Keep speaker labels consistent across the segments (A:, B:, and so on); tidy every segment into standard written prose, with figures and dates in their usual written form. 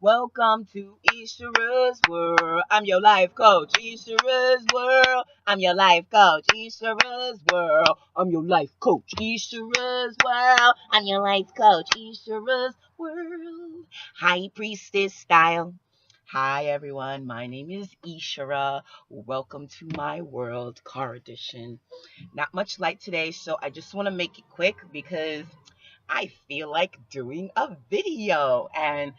A: Welcome to Ishara's World. I'm your life coach. Ishara's World. I'm your life coach. Ishara's World. I'm your life coach. Ishara's World. I'm your life coach. Ishara's World. High priestess style. Hi everyone, my name is Ishara. Welcome to my world car edition. Not much light today, so I just want to make it quick because I feel like doing a video. And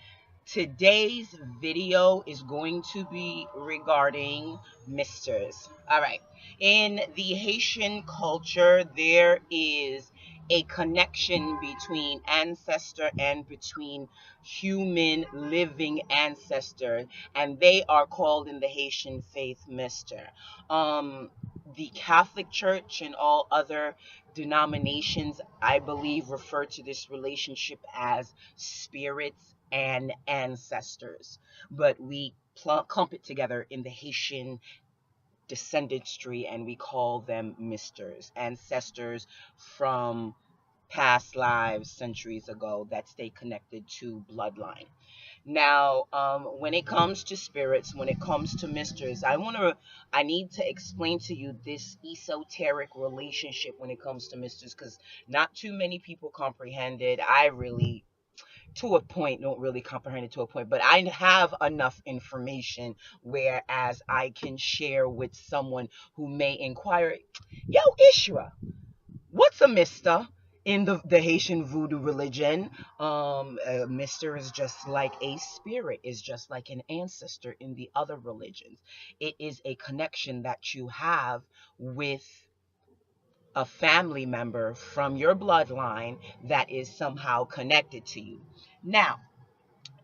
A: today's video is going to be regarding misters. All right. In the Haitian culture, there is a connection between ancestor and between human living ancestor, and they are called in the Haitian faith mister. The Catholic Church and all other denominations, I believe, refer to this relationship as spirits and ancestors, but we clump it together in the Haitian descendantry and we call them misters, ancestors from past lives centuries ago that stay connected to bloodline. Now, when it comes to spirits, when it comes to misters, I need to explain to you this esoteric relationship when it comes to misters, because not too many people comprehend it. I really, to a point, don't really comprehend it to a point, but I have enough information whereas I can share with someone who may inquire, yo, Ishra, what's a mister? In the Haitian voodoo religion, a mister is just like a spirit, is just like an ancestor in the other religions. It is a connection that you have with a family member from your bloodline that is somehow connected to you. Now,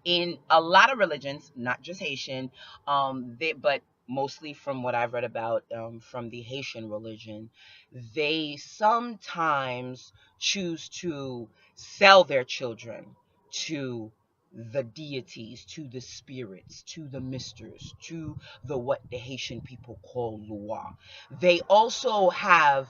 A: in a lot of religions, not just Haitian, but mostly from what I've read about, from the Haitian religion, they sometimes choose to sell their children to the deities, to the spirits, to the misters, to the what the Haitian people call Loa. They also have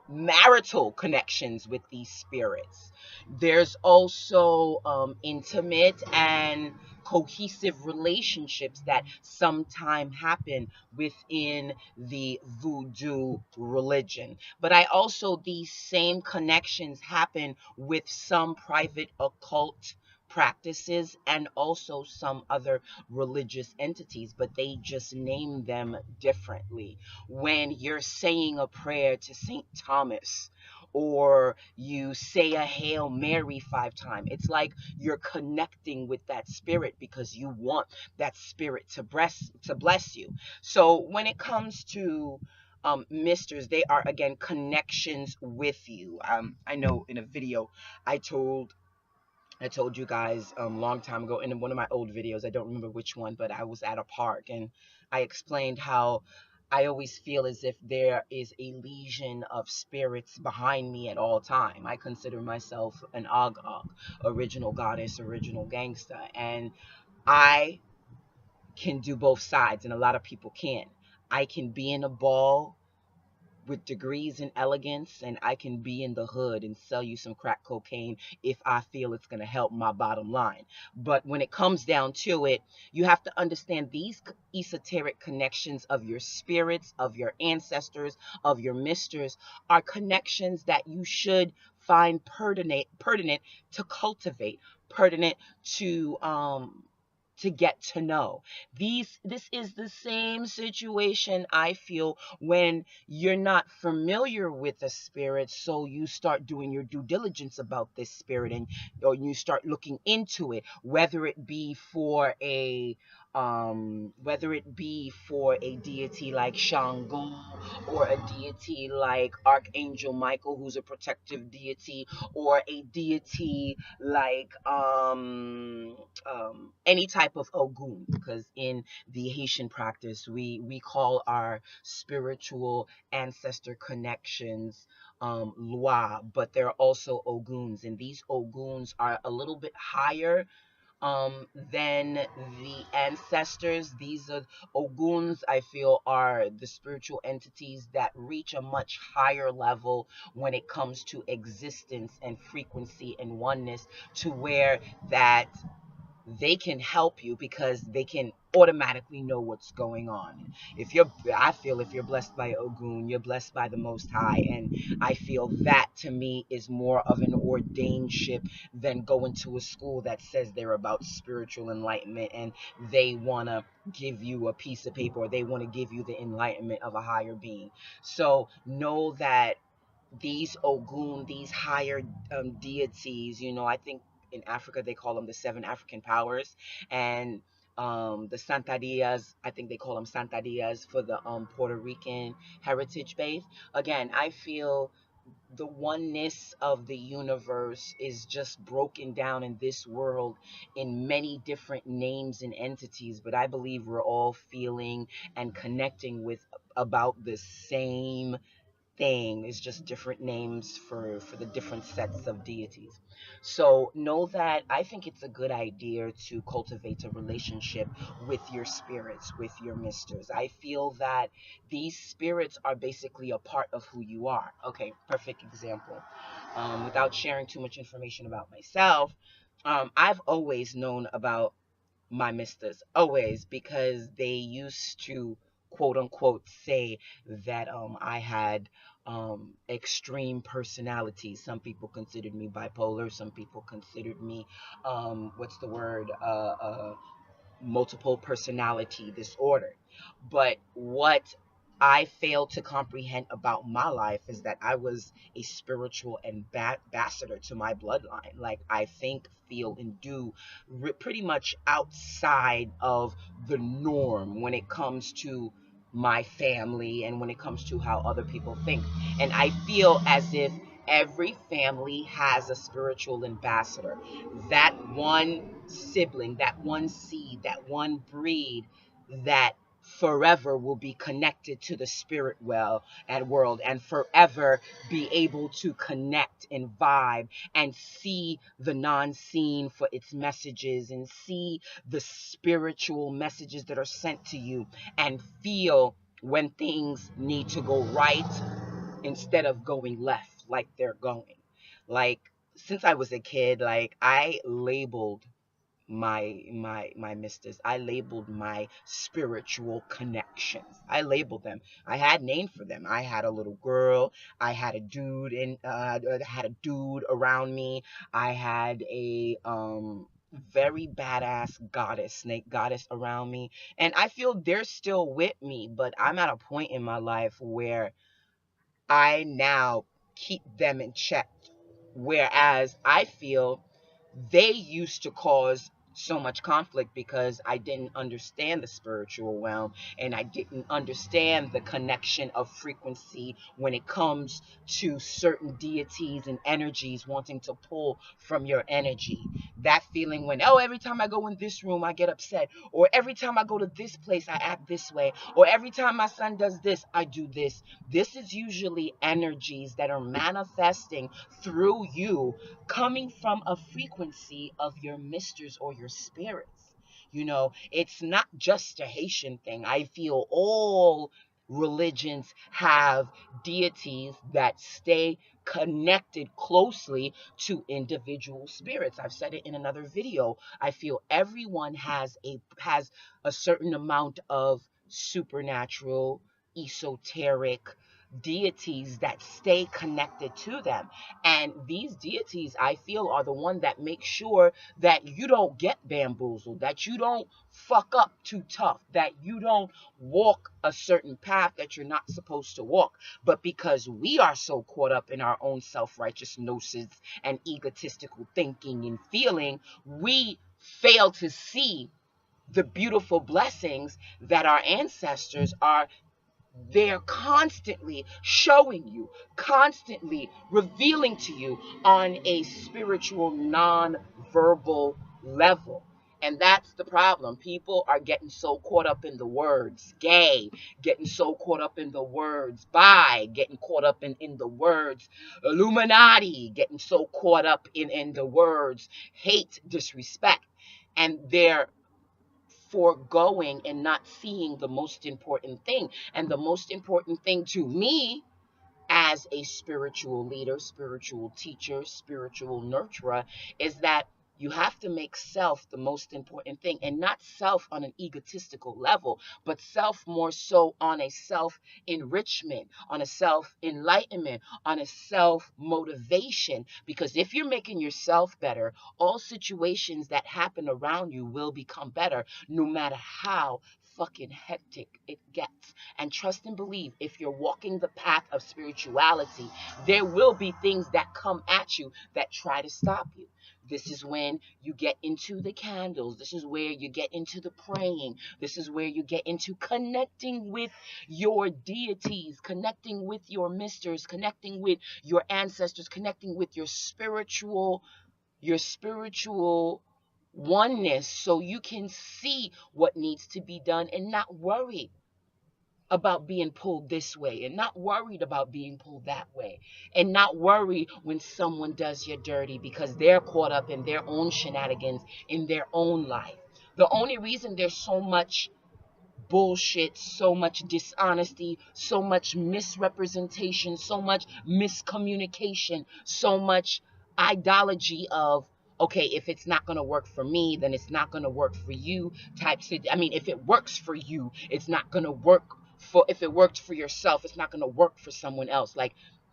A: marital connections with these spirits. There's also intimate and cohesive relationships that sometimes happen within the voodoo religion. But these same connections happen with some private occult practices and also some other religious entities, but they just name them differently. When you're saying a prayer to Saint Thomas, or you say a Hail Mary 5 times, it's like you're connecting with that spirit because you want that spirit to bless you. So when it comes to misters, they are again connections with you. I know in a video I told I told you guys long time ago in one of my old videos, I don't remember which one, but I was at a park and I explained how I always feel as if there is a legion of spirits behind me at all time. I consider myself an Agog, original goddess, original gangster, and I can do both sides, and a lot of people can't. I can be in a ball with degrees in elegance, and I can be in the hood and sell you some crack cocaine if I feel it's going to help my bottom line. But when it comes down to it, you have to understand these esoteric connections of your spirits, of your ancestors, of your misters are connections that you should find pertinent to cultivate, pertinent to get to know. This is the same situation I feel when you're not familiar with the spirit, so you start doing your due diligence about this spirit, and or you start looking into it, whether it be for a deity like Shango, or a deity like Archangel Michael, who's a protective deity, or a deity like any type of Ogun, because in the Haitian practice, we call our spiritual ancestor connections Loi, but there are also Oguns, and these Oguns are a little bit higher than the ancestors. These are Oguns, I feel, are the spiritual entities that reach a much higher level when it comes to existence and frequency and oneness, to where that they can help you because they can automatically know what's going on. I feel if you're blessed by Ogun, you're blessed by the Most High. And I feel that to me is more of an ordained ship than going to a school that says they're about spiritual enlightenment and they want to give you a piece of paper, or they want to give you the enlightenment of a higher being. So know that these Ogun, these higher deities, I think in Africa they call them the seven African powers, and the Santadillas, I think they call them Santadillas for the Puerto Rican heritage base. Again, I feel the oneness of the universe is just broken down in this world in many different names and entities, but I believe we're all feeling and connecting with about the same thing. Is just different names for the different sets of deities. So know that I think it's a good idea to cultivate a relationship with your spirits, with your misters. I feel that these spirits are basically a part of who you are. Okay, perfect example. Without sharing too much information about myself, I've always known about my misters, always, because they used to quote unquote say that I had extreme personality. Some people considered me bipolar, some people considered me what's the word, multiple personality disorder. But what I failed to comprehend about my life is that I was a spiritual ambassador to my bloodline. Like, I think, feel, and do pretty much outside of the norm when it comes to my family and when it comes to how other people think. And I feel as if every family has a spiritual ambassador. That one sibling, that one seed, that one breed that forever will be connected to the spirit well and world, and forever be able to connect and vibe and see the non-seen for its messages and see the spiritual messages that are sent to you and feel when things need to go right instead of going left like they're going. Like, since I was a kid, like, I labeled my misters. I labeled my spiritual connections. I labeled them. I had names for them. I had a little girl. I had a dude, and had a dude around me. I had a very badass goddess, snake goddess around me. And I feel they're still with me, but I'm at a point in my life where I now keep them in check. Whereas I feel they used to cause so much conflict because I didn't understand the spiritual realm and I didn't understand the connection of frequency when it comes to certain deities and energies wanting to pull from your energy. That feeling when, oh, every time I go in this room, I get upset, or every time I go to this place, I act this way, or every time my son does this, I do this. This is usually energies that are manifesting through you, coming from a frequency of your misters or your spirits. It's not just a Haitian thing. I feel all religions have deities that stay connected closely to individual spirits. I've said it in another video. I feel everyone has a certain amount of supernatural, esoteric deities that stay connected to them. And these deities, I feel, are the one that make sure that you don't get bamboozled, that you don't fuck up too tough, that you don't walk a certain path that you're not supposed to walk. But because we are so caught up in our own self-righteous gnosis and egotistical thinking and feeling, we fail to see the beautiful blessings that our ancestors are, they're constantly showing you, constantly revealing to you on a spiritual, non-verbal level. And that's the problem. People are getting so caught up in the words gay, getting so caught up in the words bi, getting caught up in the words Illuminati, getting so caught up in the words hate, disrespect. And they're foregoing and not seeing the most important thing. And the most important thing to me as a spiritual leader, spiritual teacher, spiritual nurturer is that You have to make self the most important thing, and not self on an egotistical level, but self more so on a self enrichment, on a self enlightenment, on a self motivation. Because if you're making yourself better, all situations that happen around you will become better, no matter how fucking hectic it gets. And trust and believe, if you're walking the path of spirituality, there will be things that come at you that try to stop you. This is when you get into the candles. This is where you get into the praying. This is where you get into connecting with your deities, connecting with your misters, connecting with your ancestors, connecting with your spiritual oneness, so you can see what needs to be done and not worry about being pulled this way, and not worried about being pulled that way, and not worry when someone does you dirty because they're caught up in their own shenanigans in their own life. The only reason there's so much bullshit, so much dishonesty, so much misrepresentation, so much miscommunication, so much ideology of, okay, if it's not going to work for me, then it's not going to work for you type shit. I mean, if it works for you, it's not going to work for, if it worked for yourself, it's not going to work for someone else. Like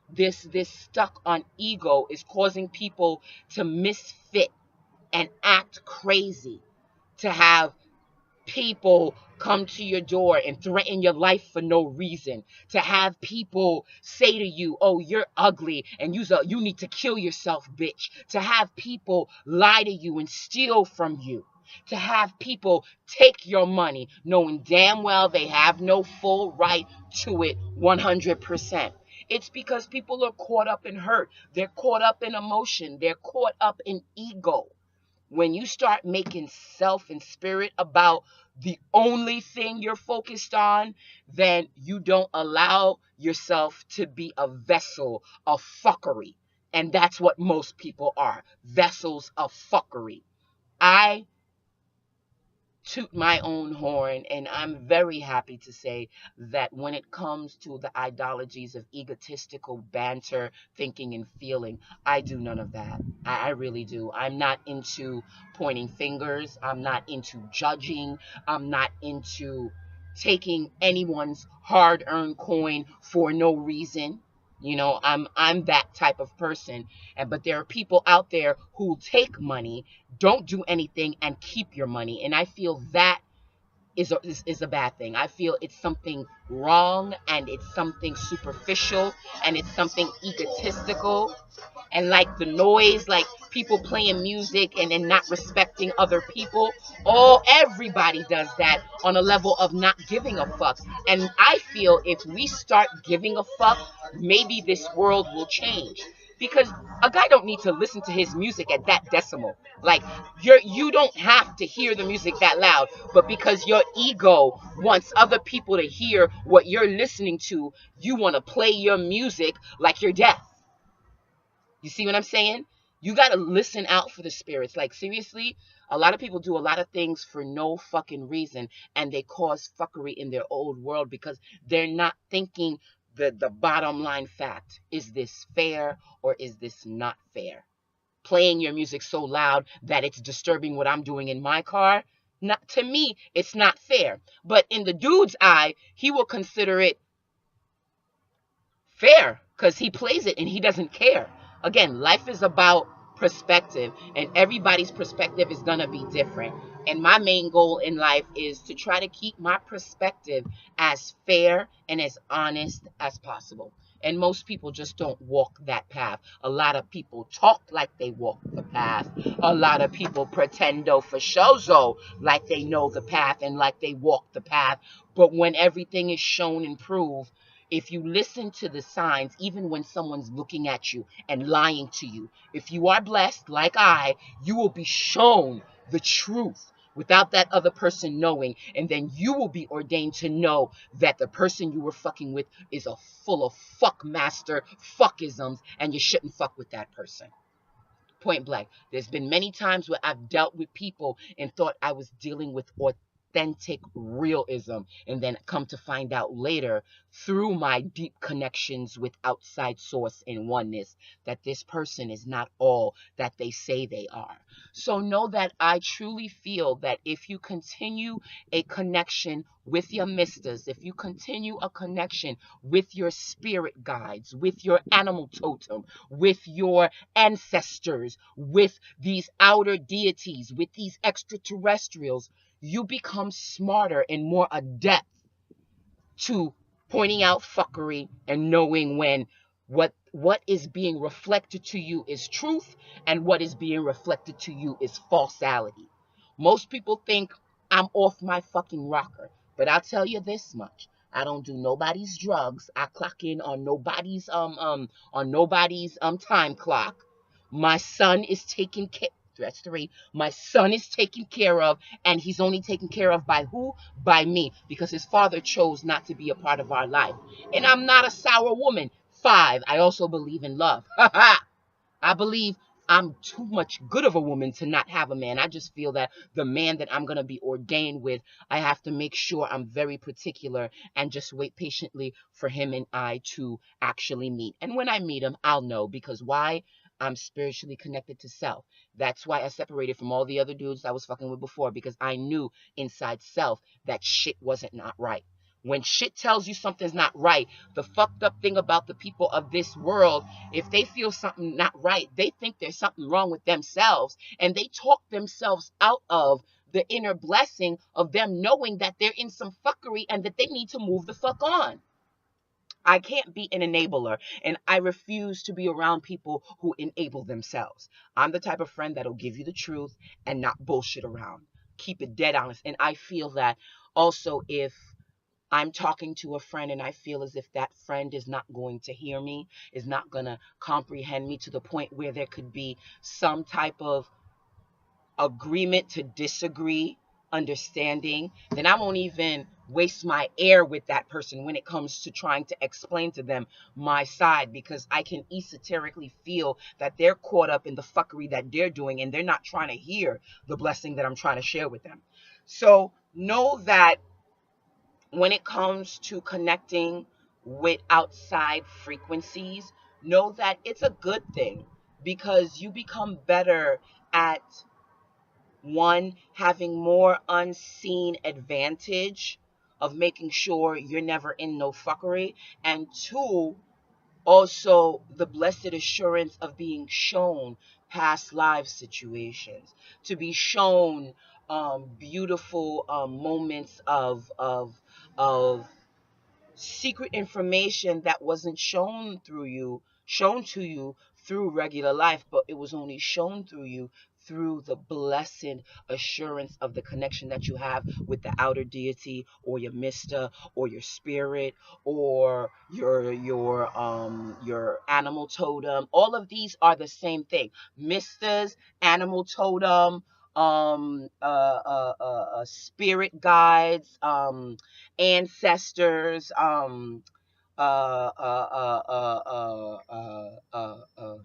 A: this stuck on ego is causing people to misfit and act crazy, to have people come to your door and threaten your life for no reason, to have people say to you, oh, you're ugly and you need to kill yourself, bitch, to have people lie to you and steal from you, to have people take your money knowing damn well they have no full right to it 100%. It's because people are caught up in hurt. They're caught up in emotion. They're caught up in ego. When you start making self and spirit about the only thing you're focused on, then you don't allow yourself to be a vessel of fuckery. And that's what most people are, vessels of fuckery. I toot my own horn, and I'm very happy to say that when it comes to the ideologies of egotistical banter, thinking, and feeling, I do none of that. I really do. I'm not into pointing fingers. I'm not into judging. I'm not into taking anyone's hard-earned coin for no reason. You know, I'm that type of person. But there are people out there who take money, don't do anything, and keep your money. And I feel that is a bad thing. I feel it's something wrong, and it's something superficial, and it's something egotistical, and like the noise, like people playing music and then not respecting other people. Oh, everybody does that on a level of not giving a fuck. And I feel if we start giving a fuck, maybe this world will change. Because a guy don't need to listen to his music at that decimal. Like you don't have to hear the music that loud, but because your ego wants other people to hear what you're listening to, you want to play your music like you're deaf. You see what I'm saying? You got to listen out for the spirits. Like, seriously, a lot of people do a lot of things for no fucking reason, and they cause fuckery in their old world because they're not thinking the bottom line fact. Is this fair or is this not fair? Playing your music so loud that it's disturbing what I'm doing in my car, not to me, it's not fair. But in the dude's eye, he will consider it fair because he plays it and he doesn't care. Again, life is about perspective, and everybody's perspective is going to be different. And my main goal in life is to try to keep my perspective as fair and as honest as possible. And most people just don't walk that path. A lot of people talk like they walk the path. A lot of people pretendo for shozo like they know the path and like they walk the path. But when everything is shown and proved, if you listen to the signs, even when someone's looking at you and lying to you, if you are blessed like I, you will be shown the truth without that other person knowing. And then you will be ordained to know that the person you were fucking with is a full of fuck master fuckisms, and you shouldn't fuck with that person. Point blank. There's been many times where I've dealt with people and thought I was dealing with authentic realism. And then come to find out later through my deep connections with outside source and oneness that this person is not all that they say they are. So know that I truly feel that if you continue a connection with your mistas, if you continue a connection with your spirit guides, with your animal totem, with your ancestors, with these outer deities, with these extraterrestrials, you become smarter and more adept to pointing out fuckery and knowing when what is being reflected to you is truth and what is being reflected to you is falsality. Most people think I'm off my fucking rocker, but I'll tell you this much. I don't do nobody's drugs. I clock in on nobody's time clock. My son is taken care. That's three. My son is taken care of, and he's only taken care of by who? By me, because his father chose not to be a part of our life. And I'm not a sour woman. Five, I also believe in love. I believe I'm too much good of a woman to not have a man. I just feel that the man that I'm going to be ordained with, I have to make sure I'm very particular and just wait patiently for him and I to actually meet. And when I meet him, I'll know, because why? I'm spiritually connected to self. That's why I separated from all the other dudes I was fucking with before, because I knew inside self that shit wasn't not right. When shit tells you something's not right, the fucked up thing about the people of this world, if they feel something not right, they think there's something wrong with themselves, and they talk themselves out of the inner blessing of them knowing that they're in some fuckery and that they need to move the fuck on. I can't be an enabler, and I refuse to be around people who enable themselves. I'm the type of friend that'll give you the truth and not bullshit around. Keep it dead honest. And I feel that also, if I'm talking to a friend and I feel as if that friend is not going to hear me, is not going to comprehend me to the point where there could be some type of agreement to disagree, understanding, then I won't even waste my air with that person when it comes to trying to explain to them my side, because I can esoterically feel that they're caught up in the fuckery that they're doing and they're not trying to hear the blessing that I'm trying to share with them. So know that when it comes to connecting with outside frequencies, know that it's a good thing, because you become better at one, having more unseen advantage of making sure you're never in no fuckery, and two, also the blessed assurance of being shown past life situations, to be shown beautiful moments of secret information that wasn't shown to you through regular life, but it was only shown through you through the blessed assurance of the connection that you have with the outer deity, or your Mista, or your spirit, or your animal totem. All of these are the same thing. Mistas, animal totem, spirit guides, ancestors, uh, uh, uh, uh, uh, uh, uh,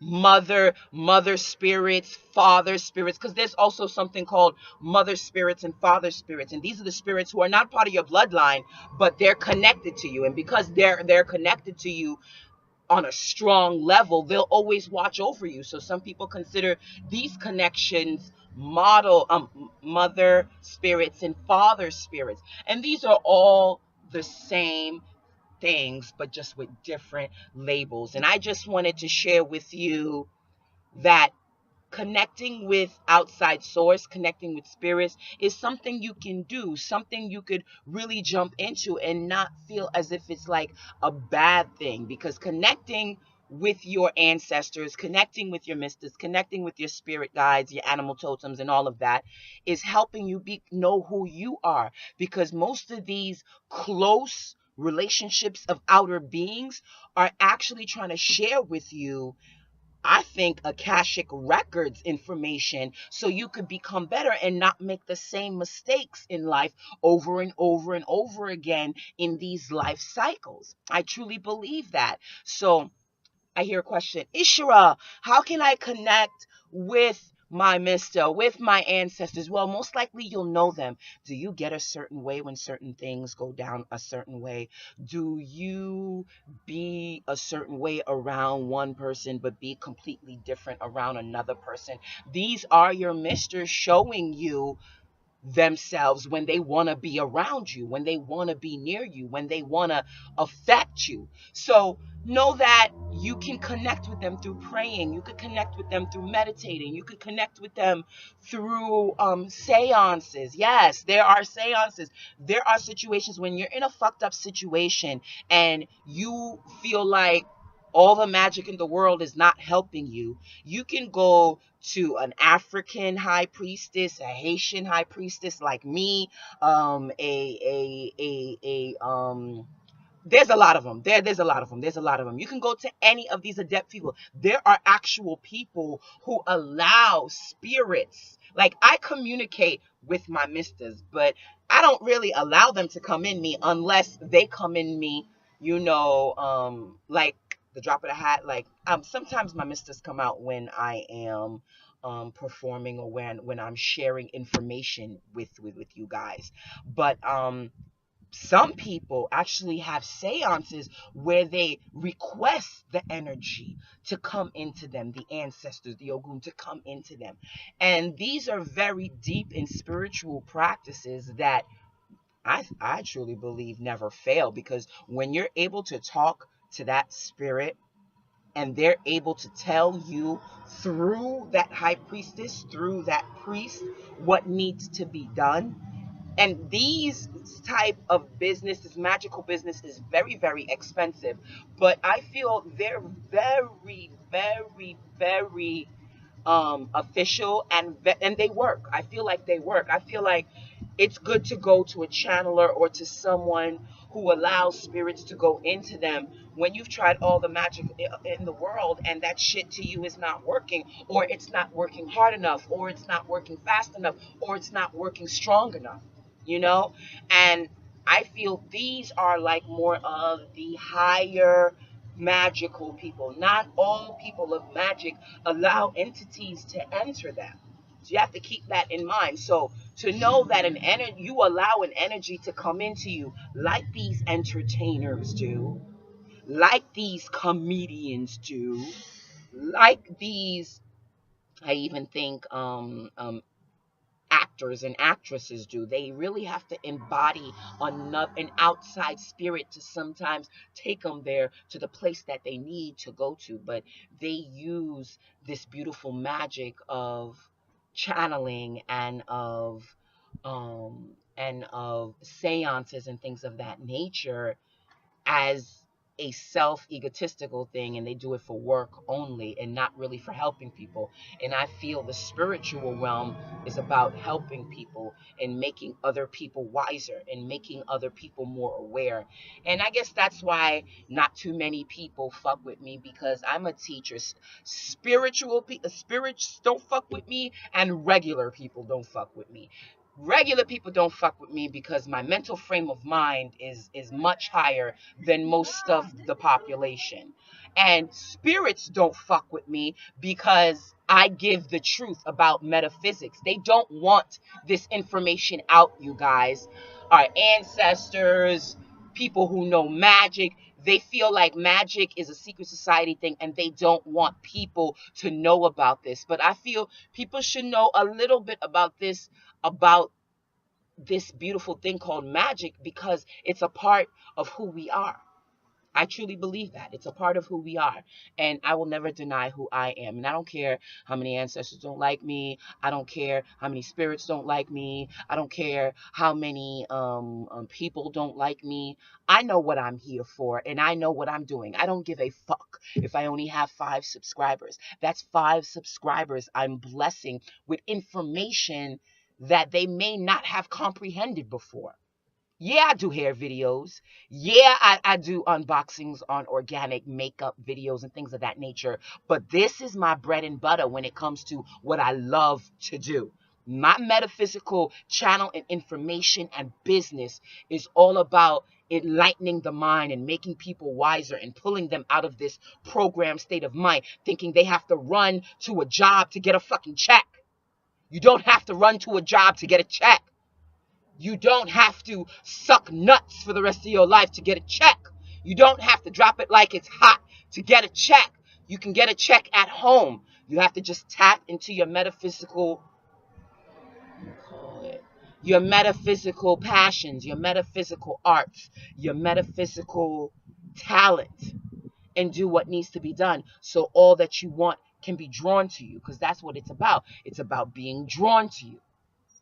A: mother spirits, father spirits, because there's also something called mother spirits and father spirits, and these are the spirits who are not part of your bloodline, but they're connected to you, and because they're connected to you on a strong level, they'll always watch over you. So some people consider these connections model mother spirits and father spirits, and these are all the same things, but just with different labels. And I just wanted to share with you that connecting with outside source, connecting with spirits is something you can do, something you could really jump into and not feel as if it's like a bad thing, because connecting with your ancestors, connecting with your mystics, connecting with your spirit guides, your animal totems, and all of that is helping you know who you are, because most of these close relationships of outer beings are actually trying to share with you, I think, Akashic Records information, so you could become better and not make the same mistakes in life over and over and over again in these life cycles. I truly believe that. So I hear a question, Ishira, how can I connect with my Mista, with my ancestors. Well, most likely you'll know them. Do you get a certain way when certain things go down a certain way? Do you be a certain way around one person but be completely different around another person? These are your misters showing you themselves when they want to be around you, when they want to be near you, when they want to affect you. So know that you can connect with them through praying. You could connect with them through meditating. You could connect with them through seances. Yes, there are seances. There are situations when you're in a fucked up situation and you feel like all the magic in the world is not helping you. You can go to an African high priestess, a Haitian high priestess like me, there's a lot of them. There's a lot of them. There's a lot of them. You can go to any of these adept people. There are actual people who allow spirits. Like I communicate with my misters, but I don't really allow them to come in me unless they come in me, like the drop of the hat. Like sometimes my misters come out when I am performing or when I'm sharing information with you guys. But some people actually have seances where they request the energy to come into them, the ancestors, the Ogun to come into them. And these are very deep and spiritual practices that I truly believe never fail, because when you're able to talk to that spirit and they're able to tell you through that high priestess, through that priest, what needs to be done. And these type of business, this magical business, is very, very expensive. But I feel they're very, very, very official, and they work. I feel like they work. I feel like it's good to go to a channeler or to someone who allows spirits to go into them when you've tried all the magic in the world and that shit to you is not working, or it's not working hard enough, or it's not working fast enough, or it's not working strong enough, you know? And I feel these are like more of the higher magical people. Not all people of magic allow entities to enter them. So you have to keep that in mind. So to know that you allow an energy to come into you, like these entertainers do, like these comedians do, like these, I even think actors and actresses do. They really have to embody an outside spirit to sometimes take them there to the place that they need to go to. But they use this beautiful magic of channeling and of seances and things of that nature as a self egotistical thing, and they do it for work only and not really for helping people. And I feel the spiritual realm is about helping people and making other people wiser and making other people more aware. And I guess that's why not too many people fuck with me, because I'm a teacher. Spirits don't fuck with me, and regular people don't fuck with me. Regular people don't fuck with me because my mental frame of mind is much higher than most of the population. And spirits don't fuck with me because I give the truth about metaphysics. They don't want this information out, you guys. Our ancestors, people who know magic, they feel like magic is a secret society thing and they don't want people to know about this. But I feel people should know a little bit about this beautiful thing called magic, because it's a part of who we are. I truly believe that. It's a part of who we are. And I will never deny who I am. And I don't care how many ancestors don't like me. I don't care how many spirits don't like me. I don't care how many people don't like me. I know what I'm here for, and I know what I'm doing. I don't give a fuck if I only have 5 subscribers. That's 5 subscribers I'm blessing with information that they may not have comprehended before. Yeah, I do hair videos. Yeah, I do unboxings on organic makeup videos and things of that nature. But this is my bread and butter when it comes to what I love to do. My metaphysical channel and information and business is all about enlightening the mind and making people wiser and pulling them out of this programmed state of mind, thinking they have to run to a job to get a fucking check. You don't have to run to a job to get a check. You don't have to suck nuts for the rest of your life to get a check. You don't have to drop it like it's hot to get a check. You can get a check at home. You have to just tap into your metaphysical, your metaphysical passions, your metaphysical arts, your metaphysical talent, and do what needs to be done so all that you want can be drawn to you, because that's what it's about. It's about being drawn to you.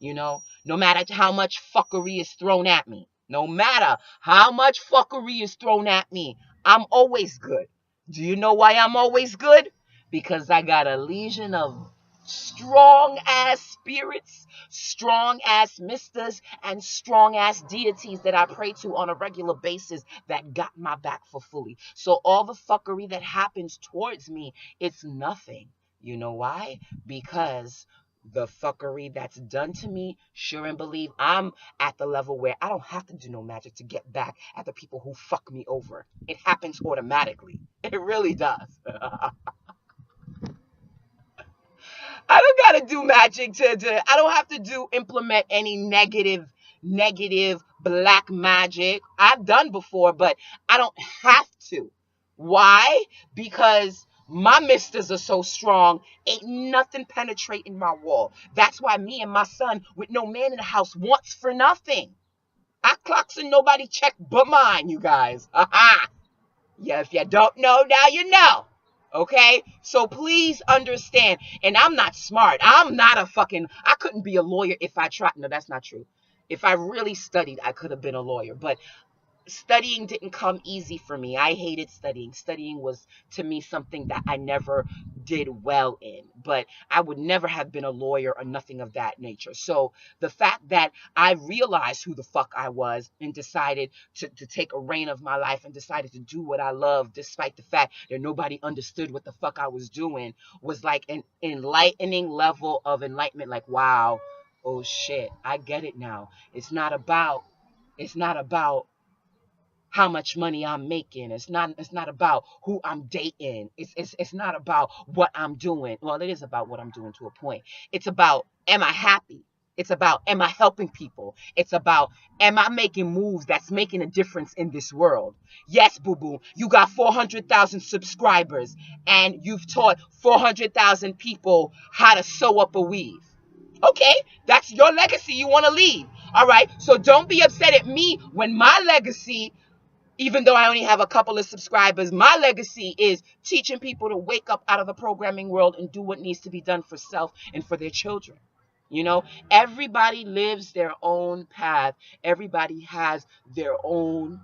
A: You know, no matter how much fuckery is thrown at me, no matter how much fuckery is thrown at me, I'm always good. Do you know why I'm always good? Because I got a legion of strong ass spirits, strong ass mistas, and strong ass deities that I pray to on a regular basis that got my back for fully. So all the fuckery that happens towards me, it's nothing. You know why? Because the fuckery that's done to me, sure and believe I'm at the level where I don't have to do no magic to get back at the people who fuck me over. It happens automatically. It really does. I don't gotta do magic I don't have to implement any negative black magic. I've done before, but I don't have to. Why? Because my misters are so strong, ain't nothing penetrating my wall. That's why me and my son, with no man in the house, wants for nothing. I clocks and nobody check but mine, you guys. Aha! Yeah, if you don't know, now you know. Okay? So please understand. And I'm not smart. I'm not I couldn't be a lawyer if I tried. No, that's not true. If I really studied, I could have been a lawyer. But studying didn't come easy for me. I hated studying. Studying was, to me, something that I never did well in. But I would never have been a lawyer or nothing of that nature. So the fact that I realized who the fuck I was and decided to take a reign of my life and decided to do what I love, despite the fact that nobody understood what the fuck I was doing, was like an enlightening level of enlightenment. Like, wow, oh shit, I get it now. It's not about how much money I'm making. It's not about who I'm dating. It's not about what I'm doing. Well, it is about what I'm doing to a point. It's about, am I happy? It's about, am I helping people? It's about, am I making moves that's making a difference in this world? Yes, boo boo, you got 400,000 subscribers and you've taught 400,000 people how to sew up a weave. Okay, that's your legacy you want to leave. All right, so don't be upset at me when my legacy, even though I only have a couple of subscribers, my legacy is teaching people to wake up out of the programming world and do what needs to be done for self and for their children. You know, everybody lives their own path. Everybody has their own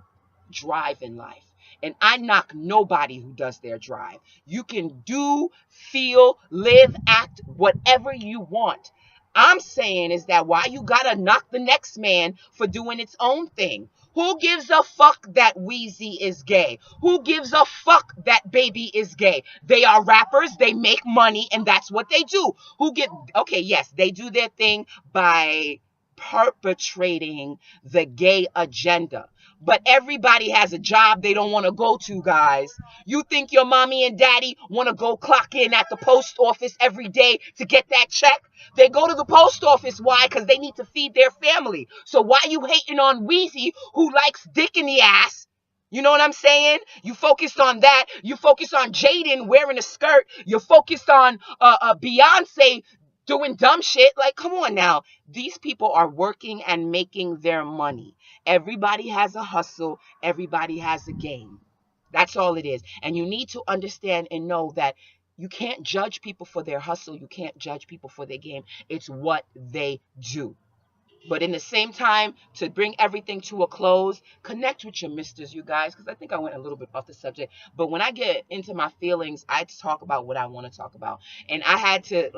A: drive in life. And I knock nobody who does their drive. You can do, feel, live, act, whatever you want. I'm saying is that why you gotta knock the next man for doing its own thing? Who gives a fuck that Wheezy is gay? Who gives a fuck that Baby is gay? They are rappers, they make money, and that's what they do. Okay, yes, they do their thing by perpetrating the gay agenda. But everybody has a job they don't want to go to, guys. You think your mommy and daddy want to go clock in at the post office every day to get that check? They go to the post office. Why? Because they need to feed their family. So why you hating on Weezy, who likes dick in the ass? You know what I'm saying? You focused on that. You focused on Jaden wearing a skirt. You focused on Beyonce doing dumb shit. Like, come on now. These people are working and making their money. Everybody has a hustle. Everybody has a game. That's all it is. And you need to understand and know that you can't judge people for their hustle. You can't judge people for their game. It's what they do. But in the same time, to bring everything to a close, connect with your misters, you guys, because I think I went a little bit off the subject. But when I get into my feelings, I talk about what I want to talk about. And I had to,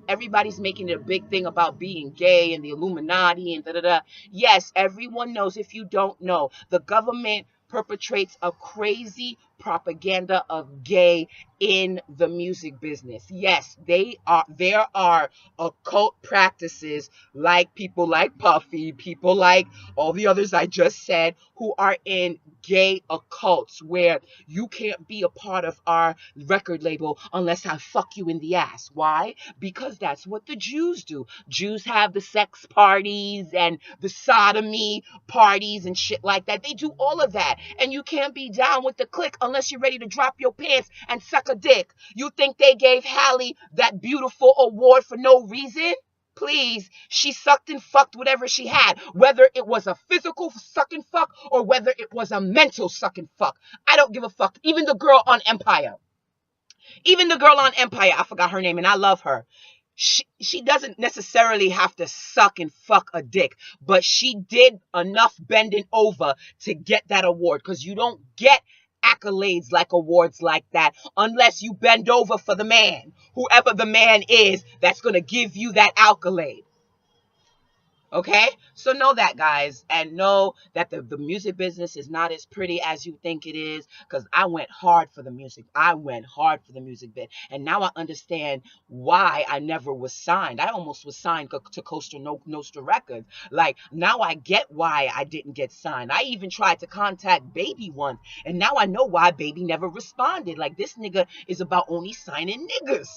A: everybody's making it a big thing about being gay and the Illuminati and da-da-da. Yes, everyone knows. If you don't know, the government perpetrates a crazy propaganda of gay in the music business. Yes, there are occult practices like people like Puffy, people like all the others I just said, who are in gay occults where you can't be a part of our record label unless I fuck you in the ass. Why? Because that's what the Jews do. Jews have the sex parties and the sodomy parties and shit like that. They do all of that. And you can't be down with the clique unless you're ready to drop your pants and suck a dick. You think they gave Hally that beautiful award for no reason? Please, she sucked and fucked whatever she had, whether it was a physical suck and fuck or whether it was a mental suck and fuck. I don't give a fuck. Even the girl on Empire, I forgot her name and I love her. She doesn't necessarily have to suck and fuck a dick, but she did enough bending over to get that award, because you don't get accolades like awards like that unless you bend over for the man, whoever the man is that's going to give you that accolade. Okay, so know that, guys, and know that the music business is not as pretty as you think it is, because I went hard for the music. I went hard for the music bit, and now I understand why I never was signed. I almost was signed to Costa Nostra Records. Like, now I get why I didn't get signed. I even tried to contact Baby once, and now I know why Baby never responded. Like, this nigga is about only signing niggas,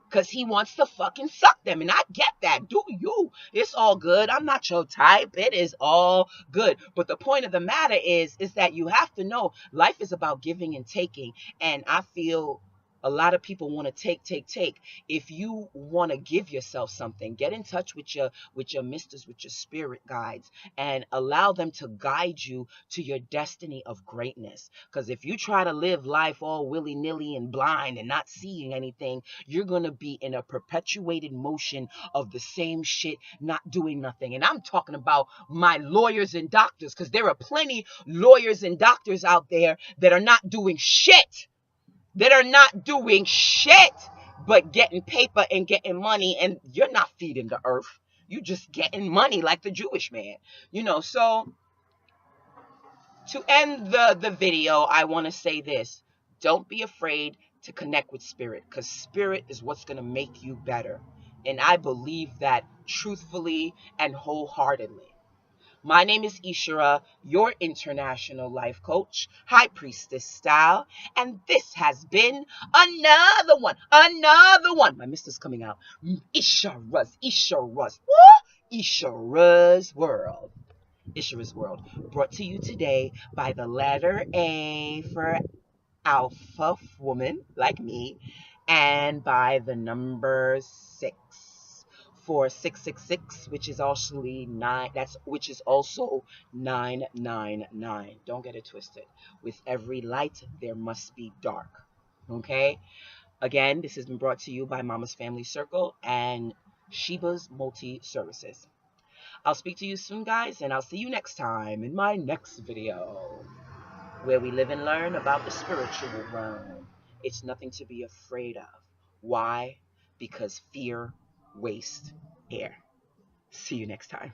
A: because he wants to fucking suck them. And I get that. Do you? It's all good. I'm not your type. It is all good. But the point of the matter is that you have to know life is about giving and taking. And I feel a lot of people want to take. If you want to give yourself something, get in touch with your misters, with your spirit guides, and allow them to guide you to your destiny of greatness. Because if you try to live life all willy-nilly and blind and not seeing anything, you're going to be in a perpetuated motion of the same shit, not doing nothing. And I'm talking about my lawyers and doctors, because there are plenty lawyers and doctors out there that are not doing shit. But getting paper and getting money, and you're not feeding the earth. You just getting money like the Jewish man. So to end the video, I want to say this. Don't be afraid to connect with spirit, because spirit is what's going to make you better. And I believe that truthfully and wholeheartedly. My name is Ishara, your international life coach, high priestess style, and this has been another one. My mister's coming out. Ishara's World. Ishara's World, brought to you today by the letter A for alpha woman like me, and by the number 6 for 666, which is also 999. Don't get it twisted. With every light there must be dark. Okay? Again, this has been brought to you by Mama's Family Circle and Sheba's Multi Services. I'll speak to you soon, guys, and I'll see you next time in my next video, where we live and learn about the spiritual realm. It's nothing to be afraid of. Why? Because fear wastes air. See you next time.